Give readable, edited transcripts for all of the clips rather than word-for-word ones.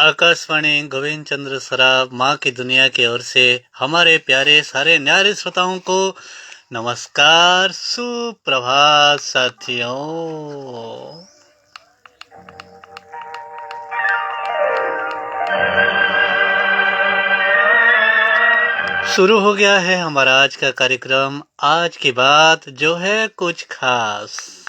आकाशवाणी गोविंद चंद्र सराफ माँ की दुनिया की ओर से हमारे प्यारे सारे न्यारे श्रोताओं को नमस्कार, सुप्रभात साथियों। शुरू हो गया है हमारा आज का कार्यक्रम। आज की बात जो है कुछ खास।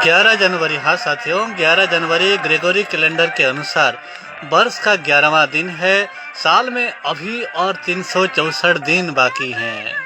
ग्यारह जनवरी, हाँ साथियों, 11 जनवरी ग्रेगोरी कैलेंडर के अनुसार वर्ष का 11वां दिन है। साल में अभी और 364 दिन बाकी हैं।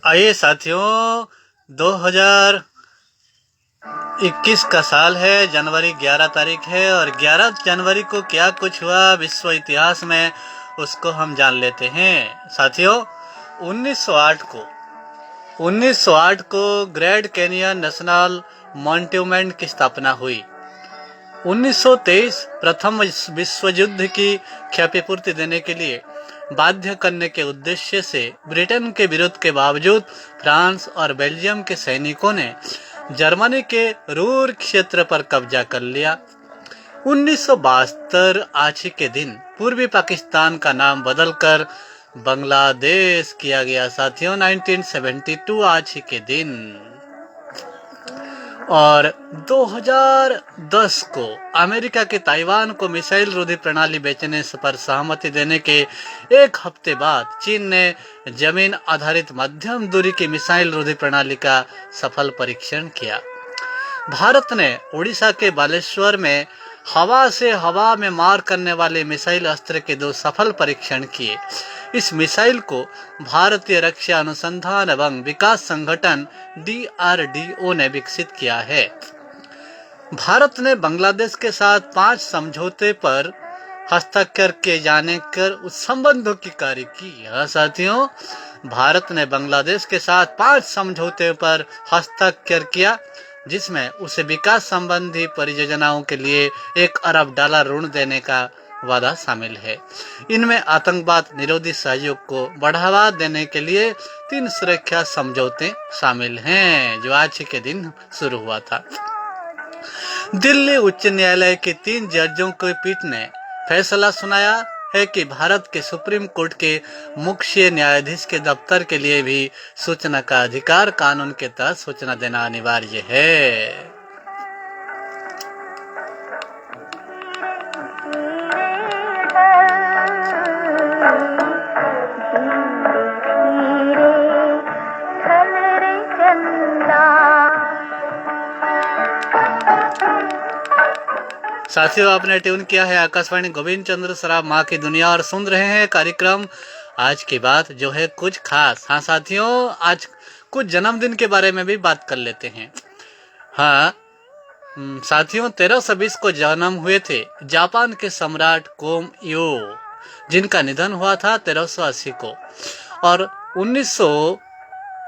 आइए साथियों, 2021 का साल है, जनवरी 11 तारीख है और 11 जनवरी को क्या कुछ हुआ विश्व इतिहास में उसको हम जान लेते हैं। साथियों, 1908 को ग्रैंड कैनियन नेशनल मॉन्यूमेंट की स्थापना हुई। 1923 प्रथम विश्व युद्ध की क्षतिपूर्ति देने के लिए बाध्य करने के उद्देश्य से ब्रिटेन के विरोध के बावजूद फ्रांस और बेल्जियम के सैनिकों ने जर्मनी के रूर क्षेत्र पर कब्जा कर लिया। 1972 आज ही के दिन पूर्वी पाकिस्तान का नाम बदलकर बांग्लादेश किया गया। साथियों, 1972 आज ही के दिन। और 2010 को अमेरिका के ताइवान को मिसाइल रोधी प्रणाली बेचने पर सहमति देने के एक हफ्ते बाद चीन ने जमीन आधारित मध्यम दूरी की मिसाइल रोधी प्रणाली का सफल परीक्षण किया। भारत ने उड़ीसा के बालेश्वर में हवा से हवा में मार करने वाले मिसाइल अस्त्र के 2 सफल परीक्षण किए। इस मिसाइल को भारतीय रक्षा अनुसंधान एवं विकास संगठन DRDO ने विकसित किया है। भारत ने बांग्लादेश के साथ 5 समझौते पर हस्ताक्षर किए जाने कर उस संबंधों की कार्य की। हाँ साथियों, भारत ने बांग्लादेश के साथ 5 समझौते पर हस्ताक्षर किया, जिसमें उसे विकास संबंधी परियोजनाओं के लिए $1 अरब ऋण देने का वादा शामिल है। इनमें आतंकवाद निरोधी सहयोग को बढ़ावा देने के लिए 3 सुरक्षा समझौते शामिल हैं, जो आज के दिन शुरू हुआ था। दिल्ली उच्च न्यायालय के 3 जजों की पीठ ने फैसला सुनाया है कि भारत के सुप्रीम कोर्ट के मुख्य न्यायाधीश के दफ्तर के लिए भी सूचना का अधिकार कानून के तहत सूचना देना अनिवार्य है। साथियों, आपने ट्यून किया है आकाशवाणी गोविंद चंद्र सराफ माँ की दुनिया और सुन रहे हैं कार्यक्रम आज की बात, जो है कुछ खास। हाँ साथियों, आज कुछ जन्मदिन के बारे में भी बात कर लेते हैं। हाँ साथियों, 1320 को जन्म हुए थे जापान के सम्राट कोमयो, जिनका निधन हुआ था 1380 को। और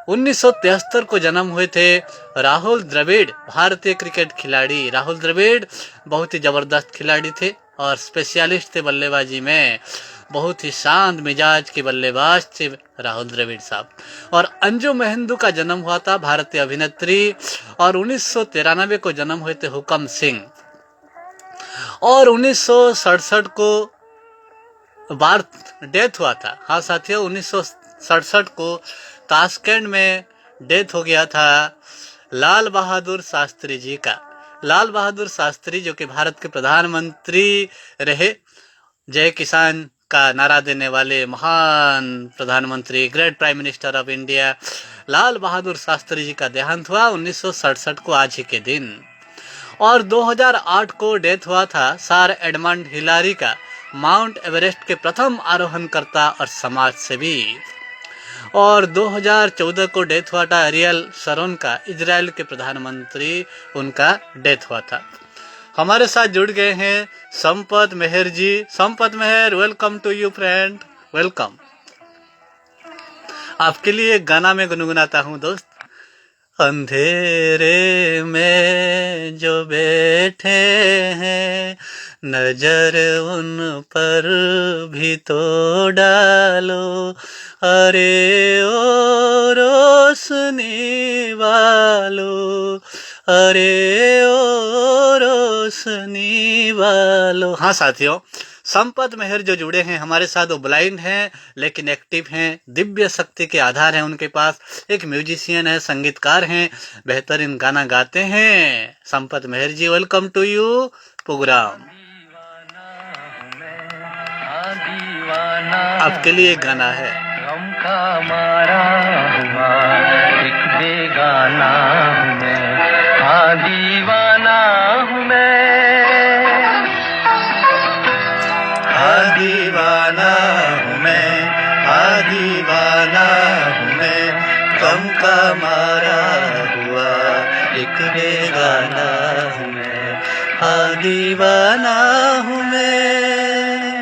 1973 को जन्म हुए थे राहुल द्रविड़, भारतीय क्रिकेट खिलाड़ी। राहुल द्रविड़ बहुत ही जबरदस्त खिलाड़ी थे और स्पेशलिस्ट थे बल्लेबाजी में, बहुत ही शांत मिजाज के बल्लेबाज थे राहुल द्रविड़ साहब। और अंजू मेहंदू का जन्म हुआ था, भारतीय अभिनेत्री। और 1993 को जन्म हुए थे हुकम सिंह। और 1967 को डेथ हुआ था। हाँ साथियों, 1967 को ताशकंद में डेथ हो गया था लाल बहादुर शास्त्री जी का। लाल बहादुर शास्त्री जो कि भारत के प्रधानमंत्री रहे, जय किसान का नारा देने वाले महान प्रधानमंत्री, great prime minister of India, Lal Bahadur Shastri ji का देहांत हुआ 1967 को आज ही के दिन। और 2008 को डेथ हुआ था सर एडमंड हिलारी का, माउंट एवरेस्ट के प्रथम आरोहणकर्ता और समाज सेवी। और 2014 को डेथ हुआ था अरियल शरोन का, इजराइल के प्रधानमंत्री, उनका डेथ हुआ था। हमारे साथ जुड़ गए हैं Sampat Mehar ji. Sampat Mehar, welcome to you friend, welcome. आपके लिए एक गाना में गुनगुनाता हूँ दोस्त। अंधेरे में जो बैठे हैं, नजर उन पर भी तो डालो, अरे ओ रोशनी वालो, अरे ओ रोशनी वालो। हाँ साथियों, संपत मेहर जो जुड़े हैं हमारे साथ, वो ब्लाइंड हैं लेकिन एक्टिव हैं, दिव्य शक्ति के आधार हैं उनके पास। एक म्यूजिशियन है, संगीतकार हैं, बेहतरीन गाना गाते हैं। संपत मेहर जी, वेलकम टू यू प्रोग्राम। आपके लिए एक गाना है। गम का मारा हुआ एक बेगाना हूँ मैं, हाँ दीवाना हूँ मैं, हाँ दीवाना हूँ मैं, हाँ दीवाना हूँ मैं, गम का मारा हुआ एक बेगाना हूँ मैं, हाँ दीवाना हूँ मैं।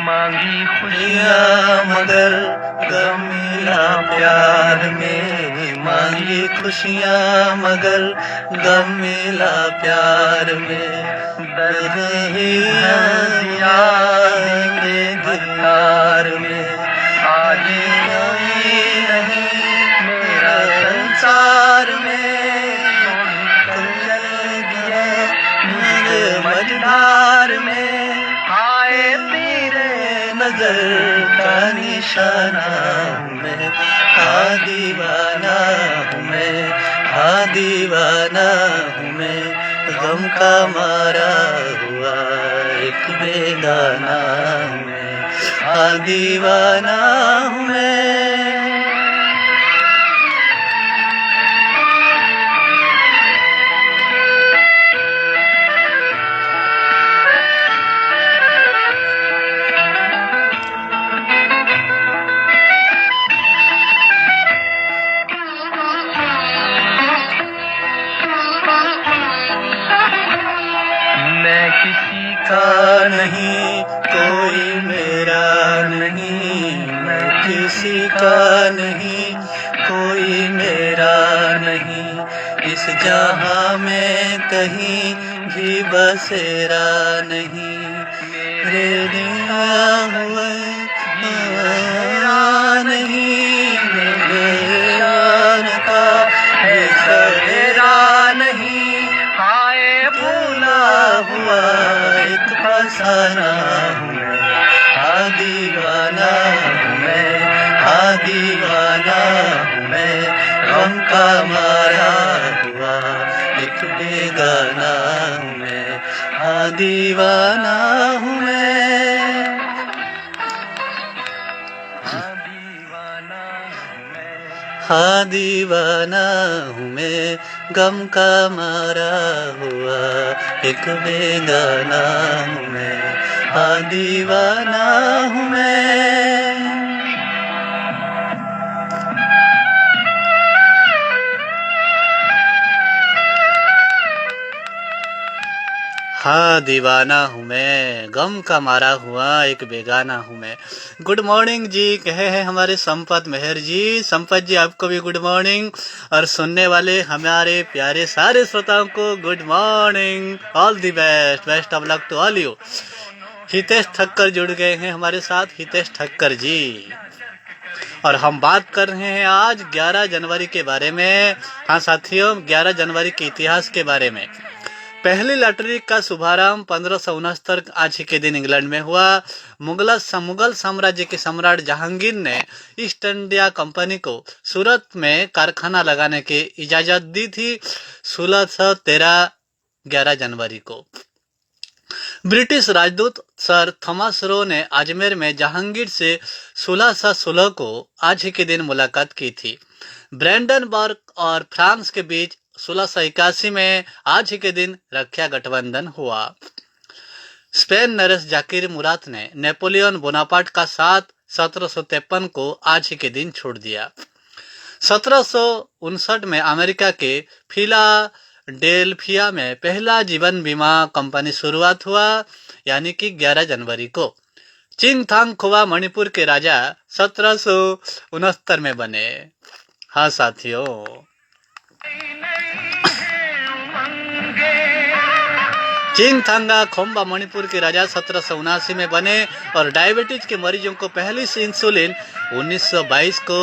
मांगी खुशियाँ मगर गम मिला प्यार में, मांगी खुशियाँ मगर गम मिला प्यार में, दर्द ही यादेंगे दिलदार में, आज नहीं मेरा संसार में, चल गया मेरे मझधार में, आए तेरे नजर का निशाना हूँ मैं, हाँ दीवाना हूँ मैं, हाँ दीवाना हूँ मैं, गम का मारा हुआ एक बेगाना हूँ मैं, हाँ दीवाना हूँ मैं। किसी का नहीं कोई मेरा नहीं, मैं किसी का नहीं कोई मेरा नहीं, इस जहां में कहीं भी बसेरा नहीं, मेरे दिया हुआ नहीं, मेरे जान का है सवेरा नहीं, हाय भूला हुआ एक फसाना हूँ मैं, हाँ दीवाना हूँ मैं, हाँ दीवाना हूँ मैं, गम का मारा हुआ एक बेगाना हूँ मैं, हाँ दीवाना हूँ मैं, हाँ दीवाना हूँ मैं, गम का मारा हुआ एक बेगाना हूँ मैं, हाँ दीवाना हूँ मैं। हाँ दीवाना हूँ मैं, गम का मारा हुआ एक बेगाना हूँ मैं। गुड मॉर्निंग जी कहे हैं हमारे संपत मेहर जी। संपत जी आपको भी गुड मॉर्निंग, और सुनने वाले हमारे प्यारे सारे श्रोताओं को good morning, all the best, best of luck to all you. Hitesh Thakkar जुड़ गए हैं हमारे साथ, हितेश ठक्कर जी, और हम बात कर रहे हैं आज 11 जनवरी के बारे में। हाँ साथियों, 11 जनवरी के इतिहास के बारे में। पहली लॉटरी का शुभारंभ 1569 आज ही के दिन इंग्लैंड में हुआ। मुगल साम्राज्य के सम्राट जहांगीर ने ईस्ट इंडिया कंपनी को सूरत में कारखाना लगाने की इजाजत दी थी 1613 11 जनवरी को। ब्रिटिश राजदूत सर थॉमस रो ने अजमेर में जहांगीर से 1616 को आज ही के दिन मुलाकात की थी। ब्रैंडनबर्ग और फ्रांस के बीच 1681 में आज ही के दिन रक्षा गठबंधन हुआ। स्पेन नरेश जाकिर मुराद ने नेपोलियन बोनापार्ट का साथ 1753 को आज ही के दिन छोड़ दिया। 1759 में अमेरिका के फिलाडेल्फिया में पहला जीवन बीमा कंपनी शुरुआत हुआ, यानी कि 11 जनवरी को। चिंगथांग खोवा मणिपुर के राजा 1769 में बने। हाँ साथियों, चिंगथांगा खोम्बा मणिपुर के राजा 1779 में बने, और डायबिटीज के मरीजों को पहली इंसुलिन 1922 को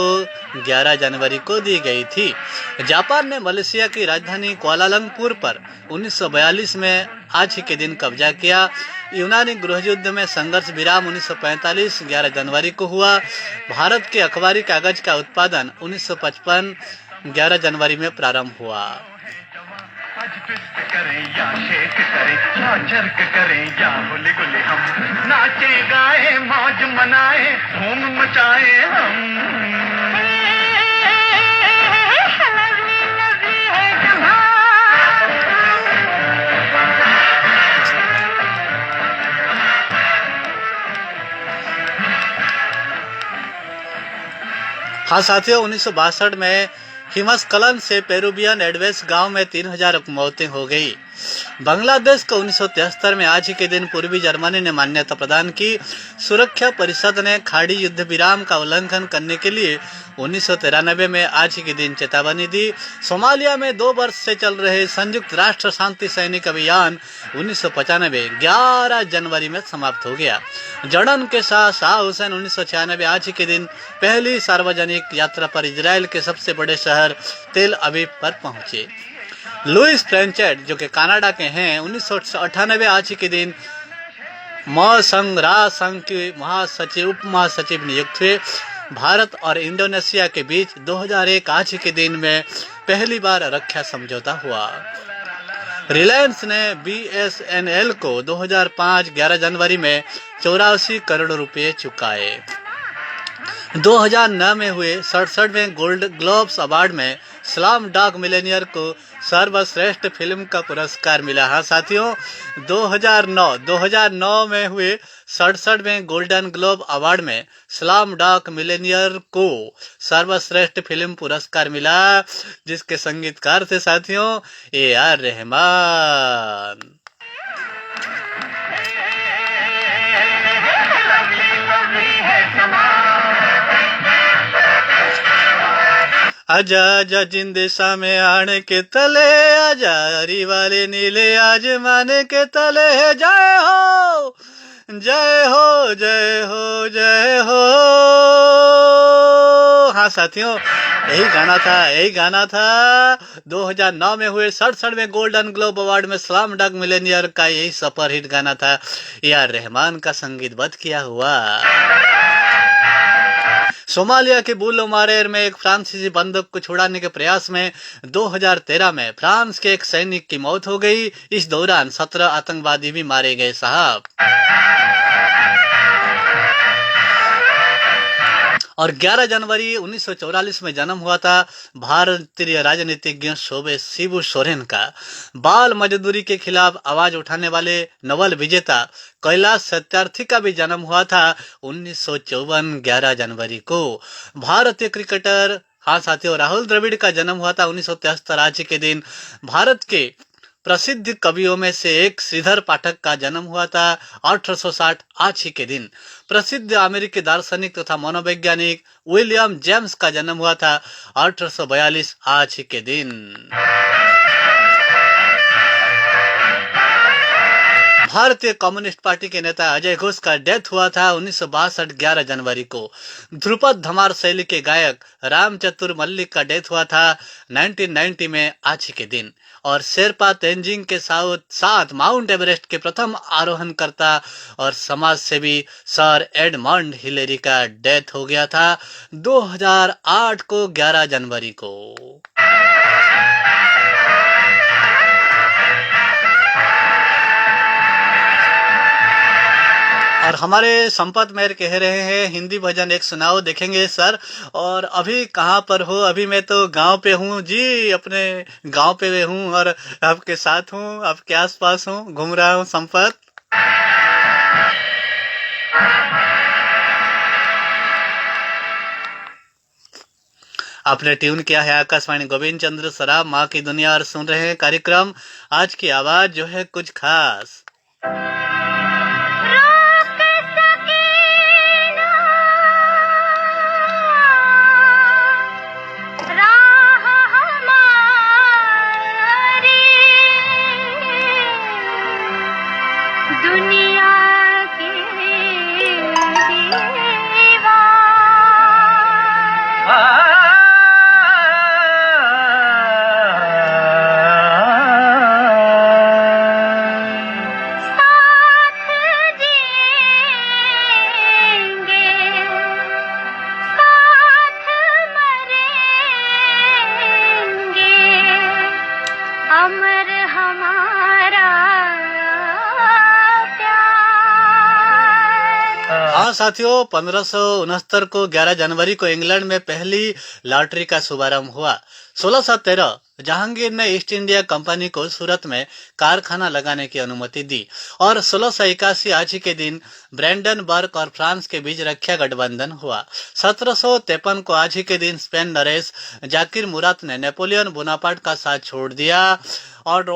11 जनवरी को दी गई थी। जापान ने मलेशिया की राजधानी कुआलालंपुर पर 1942 में आज ही के दिन कब्जा किया। यूनानी गृह युद्ध में संघर्ष विराम 1945 11 जनवरी को हुआ। भारत के अखबारी कागज का उत्पादन 1955 11 जनवरी में प्रारंभ हुआ। आज ट्विस्ट करें या शेक करें या जर्क करें या हुली गुली, हम नाचे गाए मौज मनाए धूम मचाए हम। हाँ साथियों, 1962 में हिमस्खलन से पेरुवियन एडवेस गांव में 3000 मौतें हो गई। बांग्लादेश को 1973 में आज ही के दिन पूर्वी जर्मनी ने मान्यता प्रदान की। सुरक्षा परिषद ने खाड़ी युद्ध विराम का उल्लंघन करने के लिए 1993 में आज ही के दिन चेतावनी दी। सोमालिया में 2 वर्ष से चल रहे संयुक्त राष्ट्र शांति सैनिक अभियान 1995 11 जनवरी में समाप्त हो गया। जर्डन के शाह हुसैन 1996 आज ही के दिन पहली सार्वजनिक यात्रा पर इजराइल के सबसे बड़े शहर तेल अवीव पर पहुंचे। लुइस फ्रेंचेट जो कि कनाडा के हैं 1998 आज ही के दिन महासंघ राष्ट्रसंघ के महासचिव उप महासचिव नियुक्त हुए। भारत और इंडोनेशिया के बीच 2001 आज ही के दिन में पहली बार रक्षा समझौता हुआ। रिलायंस ने BSNL को 2005 11 जनवरी में 84 करोड़ रुपए चुकाए। 2009 में हुए 67वें गोल्ड ग्लोब्स अवार्ड में स्लाम डॉग मिलेनियर को सर्वश्रेष्ठ फिल्म का पुरस्कार मिला। हाँ साथियों, 2009 में हुए 67वें गोल्डन ग्लोब अवार्ड में स्लाम डॉग मिलेनियर को सर्वश्रेष्ठ फिल्म पुरस्कार मिला, जिसके संगीतकार थे साथियों AR रहमान। आजा आजा जिंदेशा में आने के तले, आजा हरी वाले नीले आजमाने के तले, जय हो जय हो जय हो जय हो। हाँ साथियों, यही गाना था 2009 में हुए 67वें गोल्डन ग्लोब अवार्ड में स्लम डॉग मिलियनेयर का यही सुपर हिट गाना था, ए.आर. रहमान का संगीतबद्ध किया हुआ। सोमालिया के बुलो मारेर में एक फ्रांसीसी बंदूक को छुड़ाने के प्रयास में 2013 में फ्रांस के एक सैनिक की मौत हो गई। इस दौरान 17 आतंकवादी भी मारे गए साहब। और 11 जनवरी 1944 में जन्म हुआ था भारतीय राजनीतिज्ञ शिबू सोरेन का। बाल मजदूरी के खिलाफ आवाज उठाने वाले नोबेल विजेता कैलाश सत्यार्थी का भी जन्म हुआ था 1954 11 जनवरी को। भारतीय क्रिकेटर, हाँ साथियों, राहुल द्रविड़ का जन्म हुआ था 1973 आज के दिन। भारत के प्रसिद्ध कवियों में से एक श्रीधर पाठक का जन्म हुआ था 1860 आज ही के दिन। प्रसिद्ध अमेरिकी दार्शनिक तथा मनोवैज्ञानिक विलियम जेम्स का जन्म हुआ था 1842 आज ही के दिन। भारतीय कम्युनिस्ट पार्टी के नेता अजय घोष का डेथ हुआ था 1962 11 जनवरी को। ध्रुपद धमार शैली के गायक राम चतुर मल्लिक का डेथ हुआ था 1990 में आज ही के दिन। और शेरपा तेंजिंग के साथ माउंट एवरेस्ट के प्रथम आरोहण करता और समाज सेवी सर एडमंड हिलेरी का डेथ हो गया था 2008 को 11 जनवरी को। और हमारे संपत मेहर कह रहे हैं हिंदी भजन एक सुनाओ। देखेंगे सर, और अभी कहाँ पर हो? अभी मैं तो गांव पे हूँ जी, अपने गांव पे हूँ और आपके साथ हूँ, आपके आसपास हूँ, घूम रहा हूँ संपत। आपने ट्यून किया है आकाशवाणी गोविंद चंद्र सराब माँ की दुनिया और सुन रहे हैं कार्यक्रम आज की आवाज जो है कुछ खास। साथियों, 1569 को 11 जनवरी को इंग्लैंड में पहली लॉटरी का शुभारंभ हुआ। 1613 जहांगीर ने ईस्ट इंडिया कंपनी को सूरत में कारखाना लगाने की अनुमति दी। और 1681 आज ही के दिन ब्रैंडनबर्ग और फ्रांस के बीच रक्षा गठबंधन हुआ। 1753 को आज ही के दिन स्पेन नरेश जाकिर मुराद ने नेपोलियन बोनापार्ट का साथ छोड़ दिया। और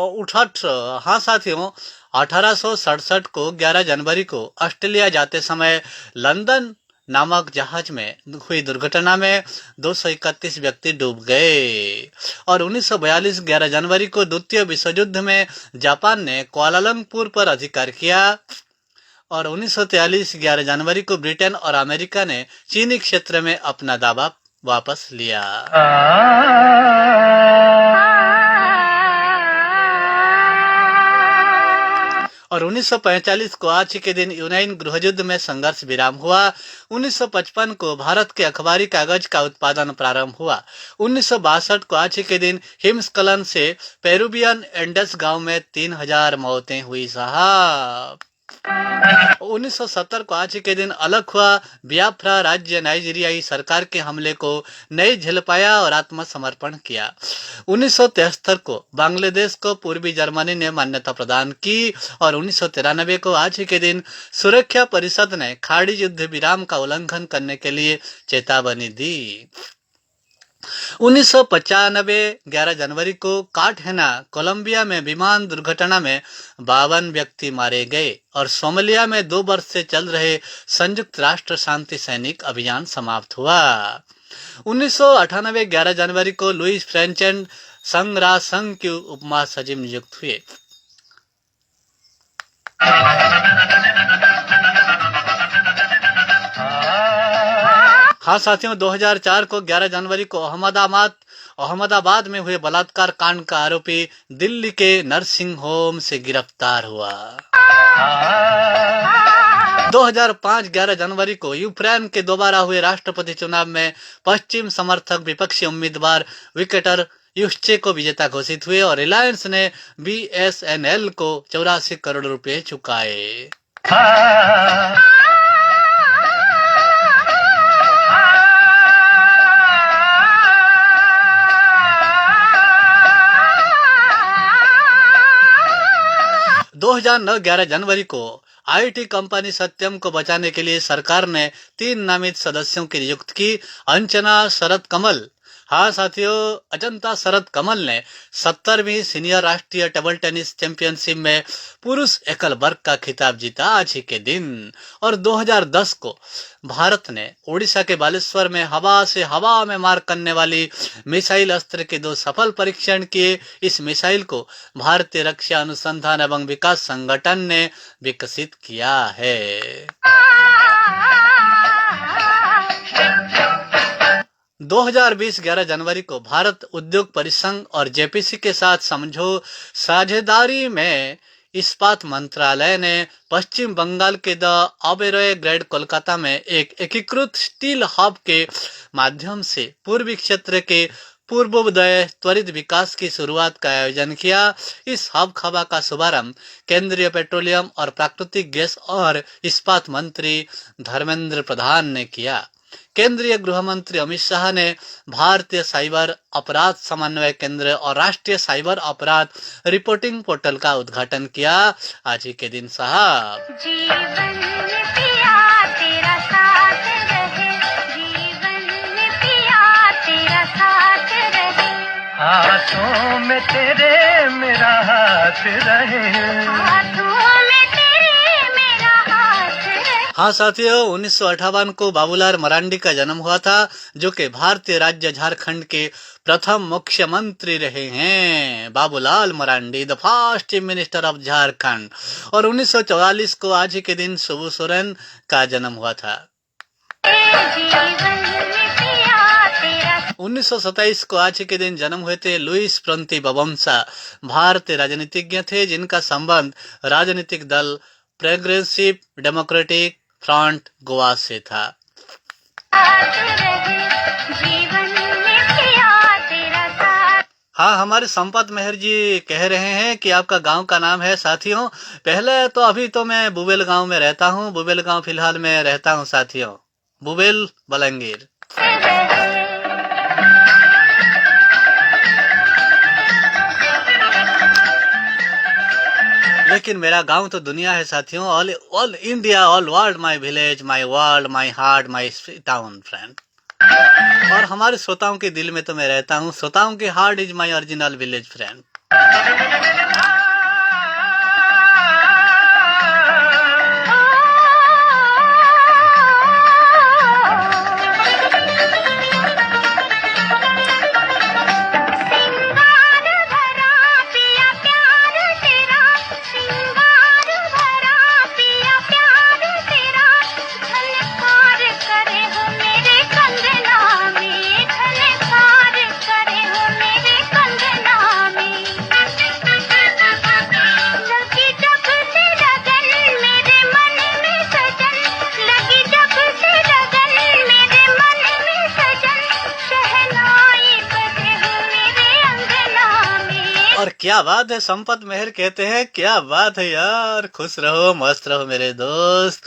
1867 को 11 जनवरी को ऑस्ट्रेलिया जाते समय लंदन नामक जहाज में हुई दुर्घटना में 231 व्यक्ति डूब गए। और 1942 11 जनवरी को द्वितीय विश्व युद्ध में जापान ने कुआलालंपुर पर अधिकार किया। और 1943 11 जनवरी को ब्रिटेन और अमेरिका ने चीनी क्षेत्र में अपना दावा वापस लिया। और 1945 को आज के दिन यूनाइन गृह युद्ध में संघर्ष विराम हुआ। 1955 को भारत के अखबारी कागज का उत्पादन प्रारंभ हुआ। 1962 को आज के दिन हिमस्खलन से पेरुवियन एंडेस गांव में 3000 मौतें हुई साहब। 1970 को आज के दिन अलग हुआ बियाफ्रा राज्य नाइजीरियाई सरकार के हमले को नहीं झेल पाया और आत्मसमर्पण किया। 1973 को बांग्लादेश को पूर्वी जर्मनी ने मान्यता प्रदान की। और 1993 को आज के दिन सुरक्षा परिषद ने खाड़ी युद्ध विराम का उल्लंघन करने के लिए चेतावनी दी। 1995 11 जनवरी को कार्टागेना कोलंबिया में विमान दुर्घटना में 52 व्यक्ति मारे गए। और सोमालिया में 2 वर्ष से चल रहे संयुक्त राष्ट्र शांति सैनिक अभियान समाप्त हुआ। 1998 11 जनवरी को लुईस फ्रेंचेन संघ राष्ट्र संघ के उप महासचिव नियुक्त हुए। हाँ साथियों, 2004 को 11 जनवरी को अहमदाबाद में हुए बलात्कार कांड का आरोपी दिल्ली के नर्सिंग होम से गिरफ्तार हुआ। 2005 11 जनवरी को यूक्रेन के दोबारा हुए राष्ट्रपति चुनाव में पश्चिम समर्थक विपक्षी उम्मीदवार विक्टर युश्चेंको विजेता घोषित हुए और रिलायंस ने BSNL को 84 करोड़ रुपए चुकाए। 2009 11 जनवरी को IT कंपनी सत्यम को बचाने के लिए सरकार ने 3 नामित सदस्यों की नियुक्ति की। अंजना शरद कमल, हाँ साथियों, अजंता शरद कमल ने 70वीं सीनियर राष्ट्रीय टेबल टेनिस चैंपियनशिप में पुरुष एकल वर्ग का खिताब जीता आज ही के दिन। और 2010 को भारत ने ओडिशा के बालेश्वर में हवा से हवा में मार करने वाली मिसाइल अस्त्र के 2 सफल परीक्षण किए। इस मिसाइल को भारतीय रक्षा अनुसंधान एवं विकास संगठन ने विकसित किया है। 2020 11 जनवरी को भारत उद्योग परिसंघ और JPC के साथ साझेदारी में इस्पात मंत्रालय ने पश्चिम बंगाल के द ओबेरॉय ग्रेड कोलकाता में एक एकीकृत स्टील हब के माध्यम से पूर्वी क्षेत्र के पूर्वोदय त्वरित विकास की शुरुआत का आयोजन किया। इस हब खबा का शुभारंभ केंद्रीय पेट्रोलियम और प्राकृतिक गैस और इस्पात मंत्री धर्मेंद्र प्रधान ने किया। केंद्रीय गृह मंत्री अमित शाह ने भारतीय साइबर अपराध समन्वय केंद्र और राष्ट्रीय साइबर अपराध रिपोर्टिंग पोर्टल का उद्घाटन किया आज ही के दिन। साहब, जीवन में पिया तेरा साथ रहे, जीवन में पिया तेरा साथ रहे, हाथों में तेरे मेरा हाथ रहे, हाथों में तेरे मेरा हाथ रहे। हाँ साथियों, 1958 को बाबूलाल मरांडी का जन्म हुआ था, जो कि भारतीय राज्य झारखंड के प्रथम मुख्यमंत्री रहे हैं। Babulal Marandi, the first chief minister of Jharkhand. और 1944 को आज ही के दिन शिबू सोरेन का जन्म हुआ था। 1927 को आज ही के दिन जन्म हुए थे लुईस प्रोंती बबोम्सा। भारतीय राजनीतिज्ञ थे जिनका संबंध राजनीतिक दल प्रोग्रेसिव डेमोक्रेटिक फ्रंट गोवा से था। हाँ, हमारे संपत मेहर जी कह रहे हैं कि आपका गांव का नाम है। साथियों, पहले तो अभी तो मैं बुबेल गांव में रहता हूँ। बुबेल गांव फिलहाल में रहता हूँ साथियों, बुबेल बलंगीर। लेकिन मेरा गांव तो दुनिया है साथियों। All India, all world, my village, my world, my heart, my town friend. और हमारे श्रोताओं के दिल में तो मैं रहता हूँ। श्रोताओं के heart is my original village friend. और क्या बात है, संपत मेहर कहते हैं, क्या बात है यार। खुश रहो, मस्त रहो मेरे दोस्त।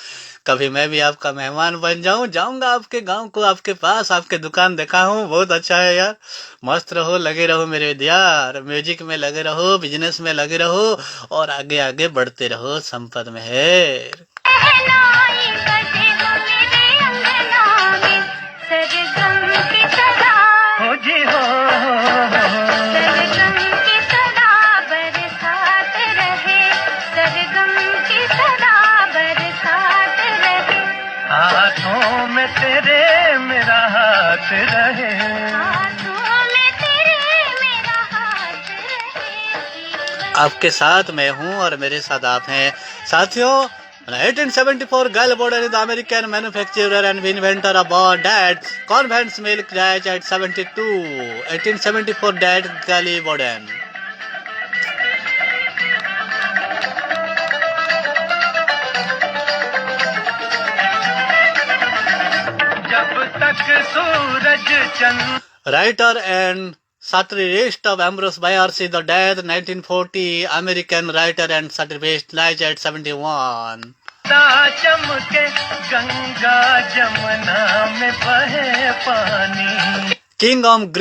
कभी मैं भी आपका मेहमान बन जाऊंगा आपके गांव को, आपके पास, आपके दुकान देखा हूँ, बहुत अच्छा है यार। मस्त रहो, लगे रहो मेरे यार, म्यूजिक में लगे रहो, बिजनेस में लगे रहो और आगे आगे बढ़ते रहो। संपत मेहर। हो जी हो, हाथों में तेरे मेरा हाथ रहे। आपके साथ मैं हूं और मेरे साथ आप हैं साथियों। 1874 Gale Borden is the American manufacturer and inventor of that convents milk diet at 72. 1874 that Gale Borden. जब तक सूरज चंद Writer and satirist of Ambrose Bierce is the death 1940. American writer and satirist died at 71. चमके गंगा जमुना में बहे पानी King of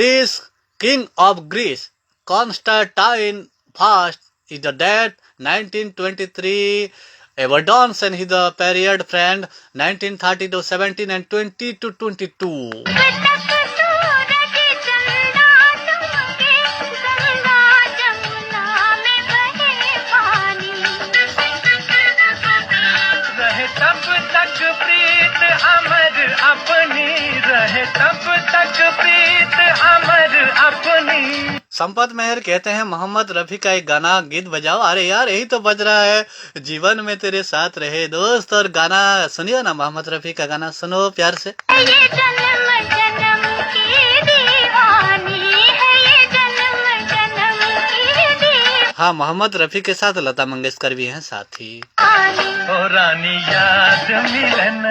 Greece, Constantine First is the death 1923. Everdons and his period friend 1930 to 17 and 20 to 22. रहे तब तक प्रीत अमर अपनी रहे तब तक प्रीत अमर अपनी। संपत मेहर कहते हैं मोहम्मद रफी का एक गाना गीत बजाओ। अरे यार यही तो बज रहा है, जीवन में तेरे साथ रहे दोस्त। और गाना सुनिए ना, मोहम्मद रफी का गाना सुनो प्यार से। ये जन्म जन्म की दीवानी है, ये जन्म जन्म की दीवानी। हाँ, मोहम्मद रफी के साथ लता मंगेशकर भी हैं साथी। ओ रानी याद मिलन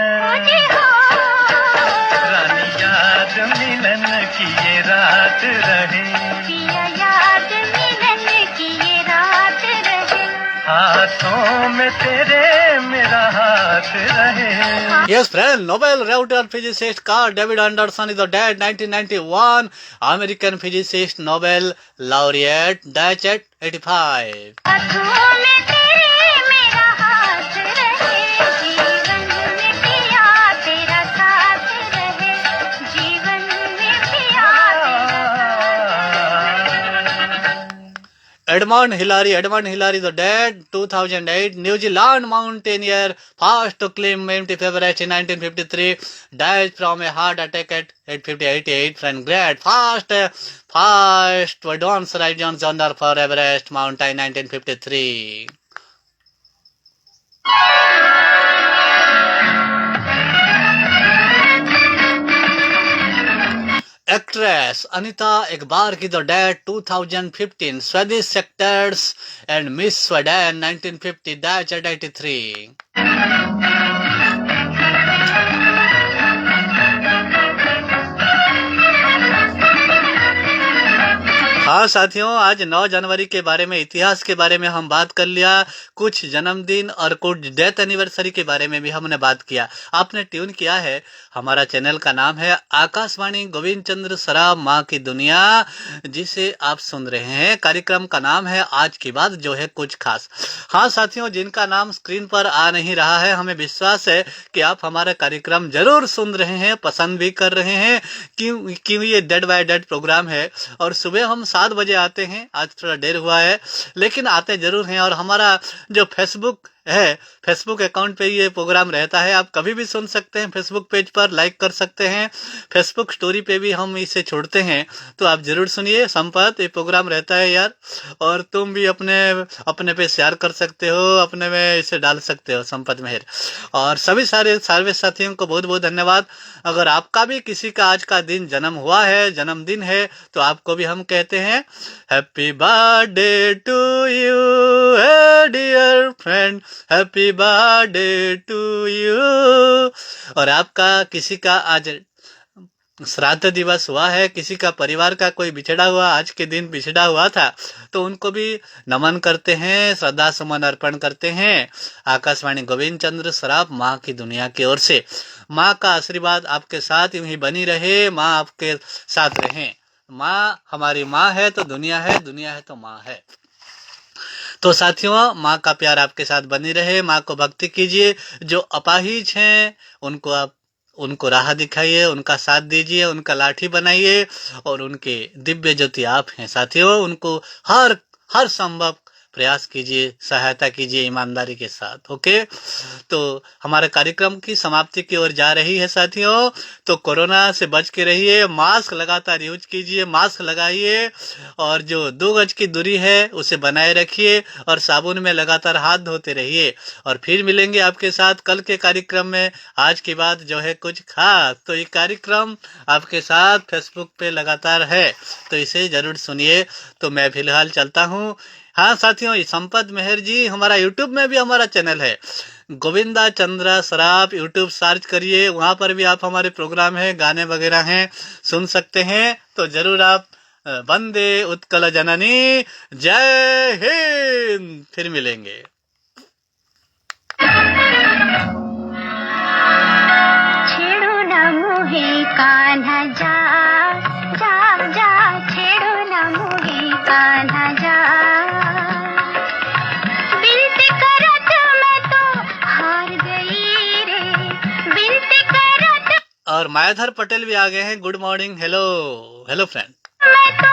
रानी याद मिलन की ये रात रहे पिया याद मिलन की ये रात रहे। हाथों में तेरे मेरा हाथ रहे। Yes, friend, Nobel laureate physicist Carl David Anderson is dead 1991. American physicist, Nobel laureate, died at 85. हाथों में तेरे मेरा हाथ रहे, जीवन में पिया तेरा साथ रहे, जीवन में पिया Edmund Hillary is dead 2008. New Zealand mountaineer, first to claim Mount Everest in 1953, died from a heart attack at 88. Friend, great first advanced rise on for Everest mountain 1953. Actress Anita Ekberg is dead 2015. Swedish actors and Miss Sweden 1950, died at 83. हाँ साथियों, आज 9 जनवरी के बारे में, इतिहास के बारे में हम बात कर लिया। कुछ जन्मदिन और कुछ डेथ एनिवर्सरी के बारे में भी हमने बात किया। आपने ट्यून किया है, हमारा चैनल का नाम है आकाशवाणी गोविंद चंद्र सराफ माँ की दुनिया, जिसे आप सुन रहे हैं। कार्यक्रम का नाम है आज की बात, जो है कुछ खास। हाँ साथियों, जिनका नाम स्क्रीन पर आ नहीं रहा है, हमें विश्वास है कि आप हमारा कार्यक्रम जरूर सुन रहे हैं, पसंद भी कर रहे हैं। क्यों ये डेड बाय डेड प्रोग्राम है और सुबह हम 7 बजे आते हैं। आज थोड़ा देर हुआ है लेकिन आते जरूर हैं। और हमारा जो फेसबुक है, फेसबुक अकाउंट पे ये प्रोग्राम रहता है, आप कभी भी सुन सकते हैं। फेसबुक पेज पर लाइक कर सकते हैं, फेसबुक स्टोरी पे भी हम इसे छोड़ते हैं, तो आप जरूर सुनिए। संपत, ये प्रोग्राम रहता है यार, और तुम भी अपने पे शेयर कर सकते हो, अपने में इसे डाल सकते हो, संपत मेहर। और सभी सारे साथियों को बहुत बहुत धन्यवाद। अगर आपका भी किसी का आज का दिन जन्मदिन है, तो आपको भी हम कहते हैं happy birthday to you dear friend, happy birthday to you. और आपका किसी का आज श्राद्ध दिवस हुआ है, किसी का परिवार का कोई बिछड़ा हुआ, आज के दिन बिछड़ा हुआ था, तो उनको भी नमन करते हैं, श्रद्धा सुमन अर्पण करते हैं। आकाशवाणी गोविंद चंद्र सराफ माँ की दुनिया की ओर से माँ का आशीर्वाद आपके साथ यूं ही बनी रहे, माँ आपके साथ रहे। माँ हमारी माँ है तो दुनिया है, दुनिया है तो माँ है। तो साथियों, माँ का प्यार आपके साथ बनी रहे। माँ को भक्ति कीजिए। जो अपाहिज हैं उनको राह दिखाइए, उनका साथ दीजिए, उनका लाठी बनाइए, और उनके दिव्य ज्योति आप हैं साथियों। उनको हर संभव प्रयास कीजिए, सहायता कीजिए ईमानदारी के साथ। ओके, तो हमारे कार्यक्रम की समाप्ति की ओर जा रही है साथियों। तो कोरोना से बच के रहिए, मास्क लगातार यूज कीजिए, मास्क लगाइए, और जो 2 गज की दूरी है उसे बनाए रखिए, और साबुन में लगातार हाथ धोते रहिए। और फिर मिलेंगे आपके साथ कल के कार्यक्रम में। आज की बात जो है कुछ खास, तो ये कार्यक्रम आपके साथ फेसबुक पे लगातार है, तो इसे जरूर सुनिए। तो मैं फिलहाल चलता हूँ। हाँ साथियों, ये संपत मेहर जी, हमारा यूट्यूब में भी हमारा चैनल है, गोविंदा चंद्रा सराफ, यूट्यूब सर्च करिए, वहाँ पर भी आप हमारे प्रोग्राम हैं, गाने वगैरह हैं, सुन सकते हैं। तो जरूर आप वंदे उत्कल जननी, जय हिंद। फिर मिलेंगे। छेड़ो न मुहे कान्हा जा जा जा, छेड़ो न मुहे कान्हा जा, बिनती करत मैं तो हार गई रे, बिनती करत और मायाधर पटेल भी आ गए हैं। Good morning, hello hello friend. मैं तो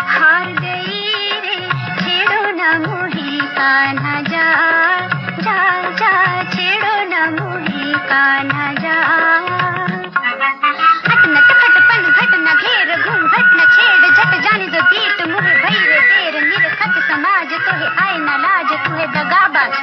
हार गई रे, छेड़ो न मुहे कान्हा जा जा जा, छेड़ो न मुहे कान्हा जा। हटनत खटपन घटना घेर घूंघट न छेड़, झट जाने दो दीट मुहे भई रे देर, निरखत समाज तोहे आए न लाज, तुहे दगाबाज